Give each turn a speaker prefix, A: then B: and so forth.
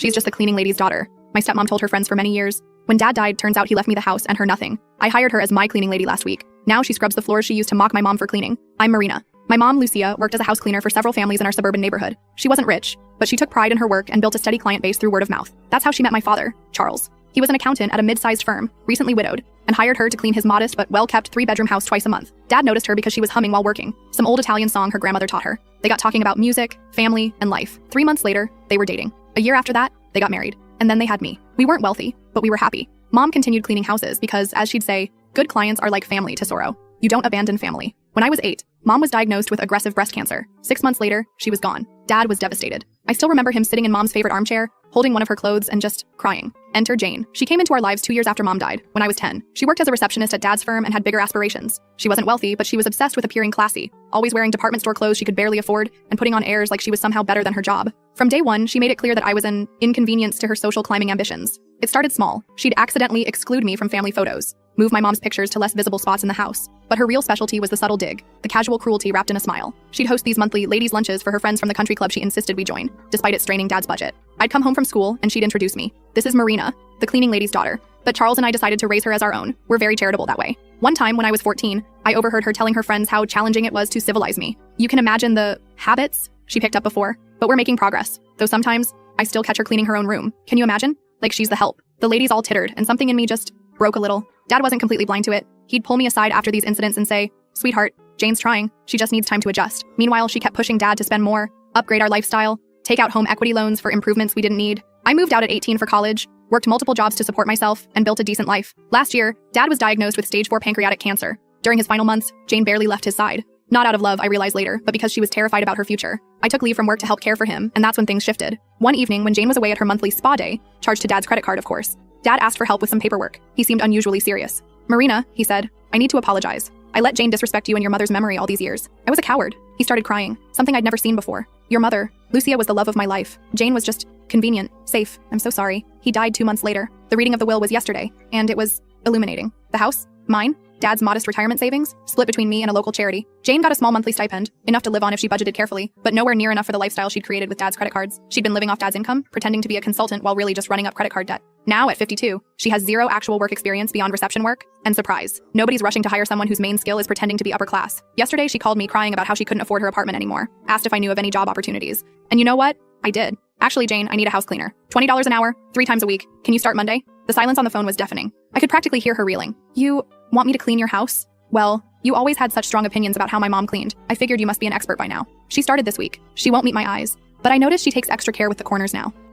A: She's just the cleaning lady's daughter. My stepmom told her friends for many years. When dad died, turns out he left me the house and her nothing. I hired her as my cleaning lady last week. Now she scrubs the floors she used to mock my mom for cleaning. I'm Marina. My mom, Lucia, worked as a house cleaner for several families in our suburban neighborhood. She wasn't rich, but she took pride in her work and built a steady client base through word of mouth. That's how she met my father, Charles. He was an accountant at a mid-sized firm, recently widowed, and hired her to clean his modest but well-kept 3-bedroom house twice a month. Dad noticed her because she was humming while working, some old Italian song her grandmother taught her. They got talking about music, family, and life. 3 months later, they were dating. A year after that, they got married. And then they had me. We weren't wealthy, but we were happy. Mom continued cleaning houses because, as she'd say, good clients are like family to Sorrow. You don't abandon family. When I was 8, Mom was diagnosed with aggressive breast cancer. 6 months later, she was gone. Dad was devastated. I still remember him sitting in Mom's favorite armchair, holding one of her clothes and just crying. Enter Jane. She came into our lives 2 years after Mom died, when I was 10. She worked as a receptionist at Dad's firm and had bigger aspirations. She wasn't wealthy, but she was obsessed with appearing classy, always wearing department store clothes she could barely afford and putting on airs like she was somehow better than her job. From day one, she made it clear that I was an inconvenience to her social climbing ambitions. It started small. She'd accidentally exclude me from family photos, move my mom's pictures to less visible spots in the house. But her real specialty was the subtle dig, the casual cruelty wrapped in a smile. She'd host these monthly ladies' lunches for her friends from the country club she insisted we join, despite it straining Dad's budget. I'd come home from school, and she'd introduce me. This is Marina, the cleaning lady's daughter. But Charles and I decided to raise her as our own. We're very charitable that way. One time, when I was 14, I overheard her telling her friends how challenging it was to civilize me. You can imagine the habits she picked up before, but we're making progress. Though sometimes, I still catch her cleaning her own room. Can you imagine? Like she's the help. The ladies all tittered, and something in me just broke a little. Dad wasn't completely blind to it. He'd pull me aside after these incidents and say, "Sweetheart, Jane's trying. She just needs time to adjust." Meanwhile, she kept pushing Dad to spend more, upgrade our lifestyle, take out home equity loans for improvements we didn't need. I moved out at 18 for college, worked multiple jobs to support myself, and built a decent life. Last year, Dad was diagnosed with stage 4 pancreatic cancer. During his final months, Jane barely left his side. Not out of love, I realized later, but because she was terrified about her future. I took leave from work to help care for him, and that's when things shifted. One evening, when Jane was away at her monthly spa day, charged to Dad's credit card, of course, Dad asked for help with some paperwork. He seemed unusually serious. "Marina," he said, "I need to apologize. I let Jane disrespect you and your mother's memory all these years. I was a coward." He started crying, something I'd never seen before. "Your mother, Lucia, was the love of my life. Jane was just convenient, safe. I'm so sorry." He died 2 months later. The reading of the will was yesterday, and it was illuminating. The house? Mine? Dad's modest retirement savings? Split between me and a local charity. Jane got a small monthly stipend, enough to live on if she budgeted carefully, but nowhere near enough for the lifestyle she'd created with Dad's credit cards. She'd been living off Dad's income, pretending to be a consultant while really just running up credit card debt. Now, at 52, she has 0 actual work experience beyond reception work. And surprise, nobody's rushing to hire someone whose main skill is pretending to be upper class. Yesterday, she called me crying about how she couldn't afford her apartment anymore, asked if I knew of any job opportunities. And you know what? I did. "Actually, Jane, I need a house cleaner. $20 an hour, 3 times a week. Can you start Monday?" The silence on the phone was deafening. I could practically hear her reeling. "You want me to clean your house? Well, you always had such strong opinions about how my mom cleaned. I figured you must be an expert by now." She started this week. She won't meet my eyes, but I noticed she takes extra care with the corners now.